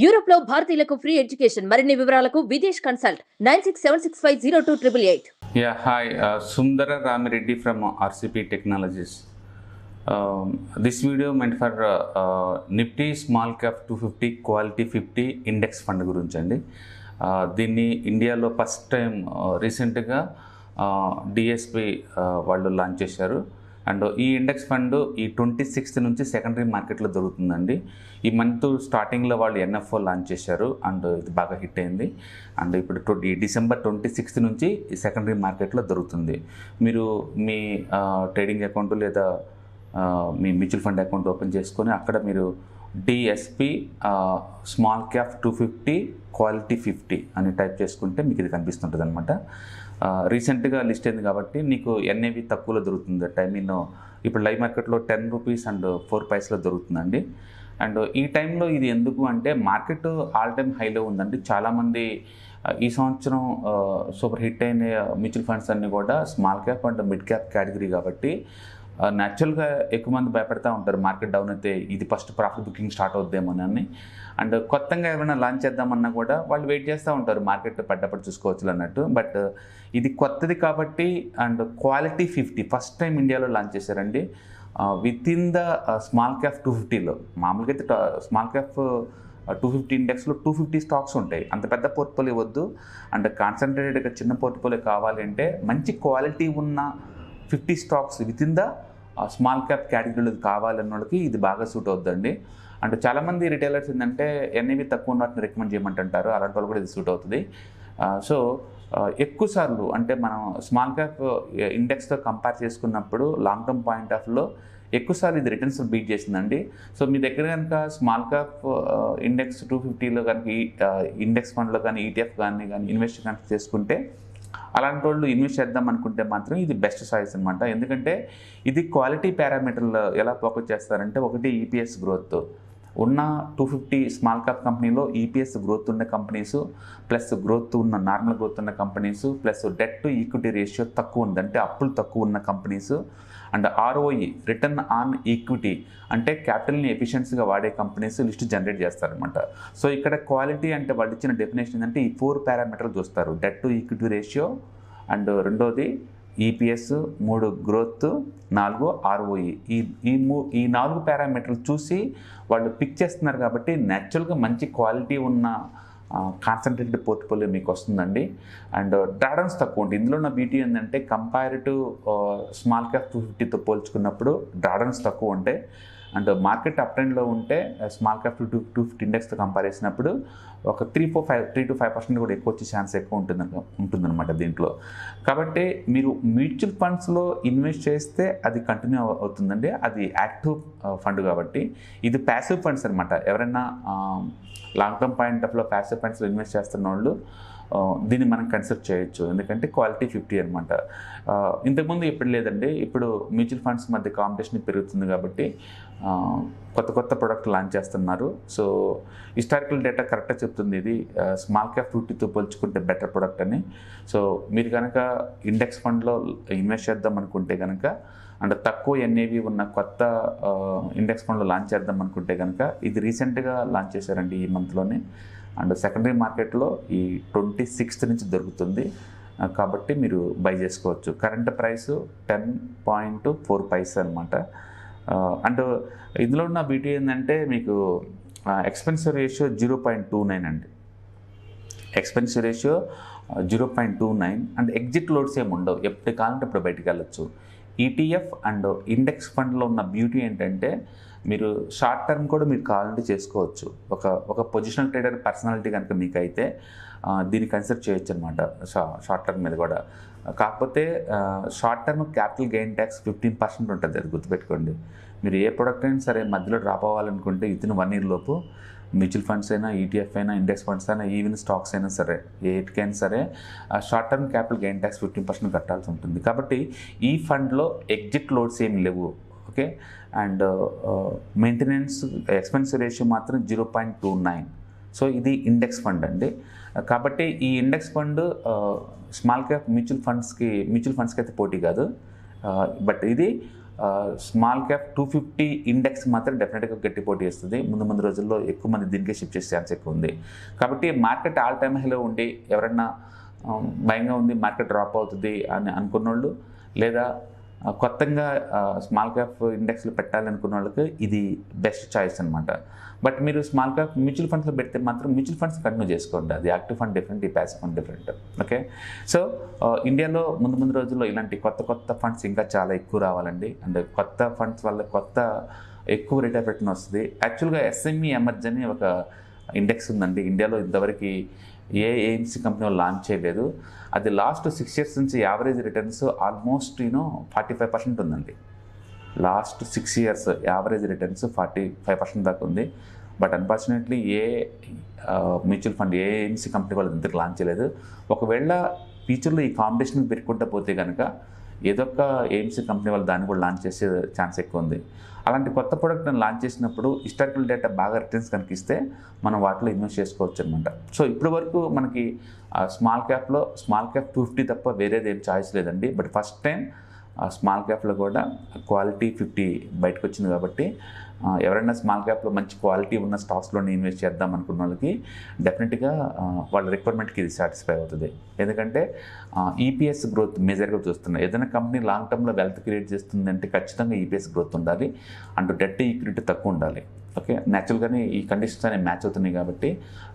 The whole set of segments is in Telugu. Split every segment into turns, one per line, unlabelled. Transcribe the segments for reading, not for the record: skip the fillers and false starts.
యూరోప్లో భారతీయులకు ఫ్రీ ఎడ్యుకేషన్. మరిన్ని వివరాలకు Videsh consult 9676502888.
Yeah, hi, Sundara Ramireddy from RCP Technologies. This video meant for Nifty Small Cap 250 Quality 50 Index Fund గురించి అండి. దీన్ని ఇండియాలో ఫస్ట్ టైం రీసెంట్గా డిఎస్పి వాళ్ళు లాంచ్ చేశారు. అండ్ ఈ ఇండెక్స్ ఫండ్ ఈ 26th నుంచి సెకండరీ మార్కెట్లో దొరుకుతుందండి. ఈ మంత్ స్టార్టింగ్లో వాళ్ళు ఎన్ఎఫ్ఓ లాంచ్ చేశారు అండ్ ఇది బాగా హిట్ అయింది. అండ్ ఇప్పుడు ఈ December 26th నుంచి ఈ సెకండరీ మార్కెట్లో దొరుకుతుంది. మీరు మీ ట్రేడింగ్ అకౌంట్ లేదా మీ మ్యూచువల్ ఫండ్ అకౌంట్ ఓపెన్ చేసుకొని అక్కడ మీరు డిఎస్పి స్మాల్ క్యాప్ 250 క్వాలిటీ 50 అని టైప్ చేసుకుంటే మీకు ఇది కనిపిస్తుంటుంది అనమాట. రీసెంట్గా లిస్ట్ అయింది కాబట్టి నీకు ఎన్ఏవి తక్కువలో దొరుకుతుంది. టైమింగ్ ఇప్పుడు లైవ్ మార్కెట్లో 10 రూపీస్ అండ్ 4 పైసలో దొరుకుతుందండి. అండ్ ఈ టైంలో ఇది ఎందుకు అంటే మార్కెట్ ఆల్ టైమ్ హైలో ఉందండి. చాలామంది ఈ సంవత్సరం సూపర్ హిట్ అయిన మ్యూచువల్ ఫండ్స్ అన్నీ కూడా small cap and mid cap category కాబట్టి న్యాచురల్గా ఎక్కువ మంది భయపడతా ఉంటారు మార్కెట్ డౌన్ అయితే ఇది ఫస్ట్ ప్రాఫిట్ బుకింగ్ స్టార్ట్ అవుద్దేమోనని. అండ్ కొత్తగా ఏమైనా లాంచ్ చేద్దామన్నా కూడా వాళ్ళు వెయిట్ చేస్తూ ఉంటారు మార్కెట్ పడ్డప్పుడు చూసుకోవచ్చు అన్నట్టు. బట్ ఇది కొత్తది కాబట్టి అండ్ క్వాలిటీ 50 ఫస్ట్ టైం ఇండియాలో లాంచ్ చేశారండి. With in the small cap 250లో మామూలుగా అయితే స్మాల్ క్యాప్ 250 ఇండెక్స్లో 250 స్టాక్స్ ఉంటాయి. అంత పెద్ద పోర్ట్ఫోలియో వద్దు అండ్ కాన్సన్ట్రేటెడ్గా చిన్న పోర్ట్ఫోలియో కావాలి అంటే మంచి క్వాలిటీ ఉన్న 50 stocks with in the small cap కేటగిరీలో కావాలన్న వాళ్ళకి ఇది బాగా సూట్ అవుతుందండి. అంటే చాలామంది రిటైలర్స్ ఏంటంటే ఎన్ఏవి తక్కువ ఉన్న వాటిని రికమెండ్ చేయమంటుంటారు. అలాంటి వాళ్ళు కూడా ఇది సూట్ అవుతుంది. సో ఎక్కువ సార్లు అంటే మనం స్మాల్ క్యాప్ ఇండెక్స్తో కంపేర్ చేసుకున్నప్పుడు లాంగ్ టర్మ్ పాయింట్ ఆఫ్లో ఎక్కువసార్లు ఇది రిటర్న్స్ బీట్ చేసిందండి. సో మీ దగ్గర కనుక స్మాల్ క్యాప్ ఇండెక్స్ 250లో కనుక ఇండెక్స్ ఫండ్లో కానీ ఈటీఎఫ్ కానీ ఇన్వెస్ట్ కనుక చేసుకుంటే అలాంటి వాళ్ళు ఇన్వెస్ట్ చేద్దాం అనుకుంటే మాత్రం ఇది బెస్ట్ చాయిస్ అనమాట. ఎందుకంటే ఇది క్వాలిటీ పారామీటర్లు ఎలా ఫోకస్ చేస్తారంటే ఒకటి ఈపీఎస్ గ్రోత్ ఉన్న 250 స్మాల్ క్యాప్ కంపెనీలో ఈపీఎస్ గ్రోత్ ఉన్న కంపెనీస్ ప్లస్ గ్రోత్ ఉన్న నార్మల్ గ్రోత్ ఉన్న companies plus debt to equity ratio తక్కువ ఉంది అంటే అప్పులు తక్కువ ఉన్న companies and ROE return on equity అంటే క్యాపిటల్ని ఎఫిషియన్సీగా వాడే కంపెనీస్ లిస్ట్ జనరేట్ చేస్తారనమాట. సో ఇక్కడ క్వాలిటీ అంటే వాళ్ళు ఇచ్చిన డెఫినేషన్ ఏంటంటే ఈ 4 పారామీటర్లు చూస్తారు. Debt to equity ratio and రెండోది ఈపీఎస్, 3 గ్రోత్, 4 ఆర్ఓఈ. ఈ 4 పారామీటర్లు చూసి వాళ్ళు పిక్ చేస్తున్నారు కాబట్టి న్యాచురల్గా మంచి క్వాలిటీ ఉన్న కాన్సన్ట్రేటెడ్ పోర్ట్ఫోలియో మీకు వస్తుందండి. అండ్ డ్రాడన్స్ తక్కువ ఉంటుంది. ఇందులో ఉన్న బ్యూటీ ఏంటంటే కంపేర్ టు స్మాల్ క్యాప్ 250తో పోల్చుకున్నప్పుడు డ్రాడన్స్ తక్కువ ఉంటాయి. అండ్ మార్కెట్ అప్ ట్రెండ్లో ఉంటే స్మాల్ క్యాప్ 250 ఇండెక్స్తో కంపేర్ చేసినప్పుడు ఒక 3 to 5% కూడా ఎక్కువ వచ్చే ఛాన్స్ ఎక్కువ ఉంటుందన్నమాట దీంట్లో. కాబట్టి మీరు మ్యూచువల్ ఫండ్స్లో ఇన్వెస్ట్ చేస్తే అది కంటిన్యూ అవుతుందండి. అది యాక్టివ్ ఫండ్ కాబట్టి ఇది ప్యాసివ్ ఫండ్స్ అనమాట. ఎవరైనా లాంగ్ టర్మ్ పాయింట్ ఆఫ్లో ప్యాసివ్ ఫండ్స్లో ఇన్వెస్ట్ చేస్తున్న వాళ్ళు దీన్ని మనం కన్సిడర్ చేయొచ్చు. ఎందుకంటే క్వాలిటీ 50 అనమాట. ఇంతకుముందు ఇప్పుడు లేదండి. ఇప్పుడు మ్యూచువల్ ఫండ్స్ మధ్య కాంపిటీషన్ పెరుగుతుంది కాబట్టి కొత్త ప్రోడక్ట్ లాంచ్ చేస్తున్నారు. సో హిస్టారికల్ డేటా కరెక్ట్గా చెప్తుంది ఇది స్మాల్ క్యాప్ 50తో పోల్చుకుంటే బెటర్ ప్రోడక్ట్ అని. సో మీరు కనుక ఇండెక్స్ ఫండ్లో ఇన్వెస్ట్ చేద్దాం అనుకుంటే కనుక అండ్ తక్కువ ఎన్ఏవి ఉన్న కొత్త ఇండెక్స్ ఫండ్లో లాంచ్ చేద్దాం అనుకుంటే కనుక ఇది రీసెంట్గా లాంచ్ చేశారండి ఈ మంత్లోనే. అండ్ సెకండరీ మార్కెట్లో ఈ 26th నుంచి దొరుకుతుంది కాబట్టి మీరు బై చేసుకోవచ్చు. కరెంట్ ప్రైస్ 10.4 పైసా అనమాట. అండ్ ఇందులో ఉన్న బ్యూటీ ఏంటంటే మీకు ఎక్స్పెన్సివ్ రేషియో 0.29 అండి. Expensive ratio 0.29 and exit loads ఏమి ఉండవు. ఎప్పుడు కావాలంటే అప్పుడు బయటికి వెళ్ళచ్చు. ఈటీఎఫ్ అండ్ ఇండెక్స్ ఫండ్లో ఉన్న బ్యూటీ ఏంటంటే మీరు షార్ట్ టర్మ్ కూడా మీరు కావాలంటే చేసుకోవచ్చు. ఒక పొజిషనల్ ట్రేడర్ పర్సనాలిటీ కనుక మీకు అయితే దీన్ని కన్సిడర్ చేయొచ్చు అనమాట షార్ట్ టర్మ్ మీద కూడా. కాకపోతే short term capital gain tax 15% ఉంటుంది. అది గుర్తుపెట్టుకోండి. మీరు ఏ ప్రోడక్ట్ అయినా సరే మధ్యలో డ్రాప్ అవ్వాలనుకుంటే వితిన్ 1 year లోపు మ్యూచువల్ ఫండ్స్ అయినా ఈటీఎఫ్ అయినా ఇండెక్స్ ఫండ్స్ అయినా ఈవెన్ స్టాక్స్ అయినా సరే ఏటికైనా సరే short term capital gain tax 15% కట్టాల్సి ఉంటుంది. కాబట్టి ఈ ఫండ్లో ఎగ్జిట్ లోడ్స్ ఏమి లేవు. Okay. And maintenance expense ratio మాత్రం 0.29. సో ఇది ఇండెక్స్ ఫండ్ అండి. కాబట్టి ఈ index fund small cap mutual ఫండ్స్కి అయితే పోటీ కాదు. బట్ ఇది స్మాల్ క్యాప్ 250 ఇండెక్స్ మాత్రం డెఫినెట్గా గట్టి పోటీ ఇస్తుంది. ముందు రోజుల్లో ఎక్కువ మంది దీనికే షిఫ్ట్ చేసే ఛాన్స్ ఎక్కువ ఉంది. కాబట్టి మార్కెట్ ఆల్ టైమ్ హైలో ఉండి ఎవరన్నా భయంగా ఉంది మార్కెట్ డ్రాప్ అవుతుంది అని అనుకున్నోళ్ళు, లేదా కొత్తగా స్మాల్ క్యాప్ ఇండెక్స్లో పెట్టాలనుకున్న వాళ్ళకి ఇది బెస్ట్ చాయిస్ అనమాట. బట్ మీరు స్మాల్ క్యాప్ మ్యూచువల్ ఫండ్స్లో పెడితే మాత్రం మ్యూచువల్ ఫండ్స్ కంటిన్యూ చేసుకోండి. అది యాక్టివ్ ఫండ్ డిఫరెంట్, ఈ passive fund different. Okay, so ఇండియాలో ముందు రోజుల్లో ఇలాంటి కొత్త ఫండ్స్ ఇంకా చాలా ఎక్కువ రావాలండి. అండ్ కొత్త ఫండ్స్ వల్ల ఎక్కువ రేట్ ఆఫ్ రిటర్న్ వస్తుంది. యాక్చువల్గా ఎస్ఎంఈ ఎమర్జ్ అని ఒక ఇండెక్స్ ఉందండి ఇండియాలో. ఇంతవరకు ఏఎంసీ కంపెనీ వాళ్ళు లాంచ్ చేయలేదు. అది లాస్ట్ 6 years నుంచి యావరేజ్ రిటర్న్స్ ఆల్మోస్ట్ 45% ఉందండి. లాస్ట్ 6 years యావరేజ్ రిటర్న్స్ 45% దాకా ఉంది. But unfortunately mutual fund AMC company వాళ్ళు ఇంతకు లాంచ్ చేయలేదు. ఒకవేళ ఫ్యూచర్లో ఈ కాంపిటీషన్ పెరుగుకుంటూ పోతే కనుక ఏదో ఒక ఏఎంసీ కంపెనీ వాళ్ళు దాన్ని కూడా లాంచ్ చేసే ఛాన్స్ ఎక్కువ ఉంది. అలాంటి కొత్త ప్రోడక్ట్ని లాంచ్ చేసినప్పుడు హిస్టారికల్ డేటా బాగా రిటర్న్స్ కనిపిస్తే మనం వాటిలో ఇన్వెస్ట్ చేసుకోవచ్చు అనమాట. సో ఇప్పటి వరకు మనకి స్మాల్ క్యాప్ 250 తప్ప వేరేది ఏం చాయిస్ లేదండి. బట్ ఫస్ట్ టైం స్మాల్ క్యాప్లో కూడా క్వాలిటీ 50 బయటకు వచ్చింది. కాబట్టి ఎవరైనా స్మాల్ క్యాప్లో మంచి క్వాలిటీ ఉన్న స్టాక్స్లోనే ఇన్వెస్ట్ చేద్దాం అనుకున్న వాళ్ళకి డెఫినెట్గా వాళ్ళ రిక్వైర్మెంట్కి ఇది సాటిస్ఫై అవుతుంది. ఎందుకంటే ఈపీఎస్ గ్రోత్ మేజర్గా చూస్తున్నాయి. ఏదైనా కంపెనీ లాంగ్ టర్మ్లో వెల్త్ క్రియేట్ చేస్తుందంటే ఖచ్చితంగా ఈపీఎస్ గ్రోత్ ఉండాలి, అండ్ డెట్ ఈక్విటీ తక్కువ ఉండాలి. ఓకే, న్యాచురల్గానే ఈ కండిషన్స్ అనేవి మ్యాచ్ అవుతున్నాయి కాబట్టి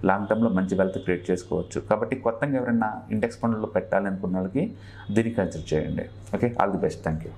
లాంగ్ టర్మ్లో మంచి వెల్త్ క్రియేట్ చేసుకోవచ్చు. కాబట్టి కొత్తగా ఎవరైనా ఇండెక్స్ ఫండ్లో పెట్టాలి అనుకున్న వాళ్ళకి దీన్ని కన్సిడర్ చేయండి. Okay, all the best. Thank you.